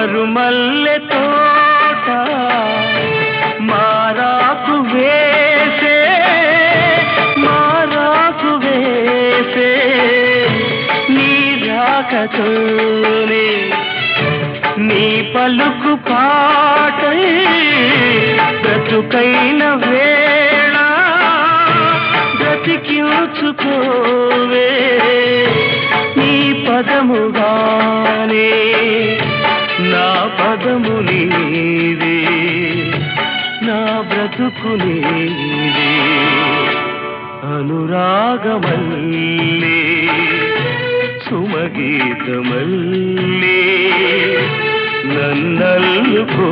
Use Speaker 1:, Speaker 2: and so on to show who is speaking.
Speaker 1: మరుమల్లె తోట మారాకు వేసే నీ రాకతోనే నీ పలుకు పాటై బ్రతుకైన వేళ బ్రతికించుకోవే నీ పదముగానే నా పదము నీవే నా బ్రతుకు నీవే అనురాగమల్లే సుమగీతమల్లే నన్నల్లుకో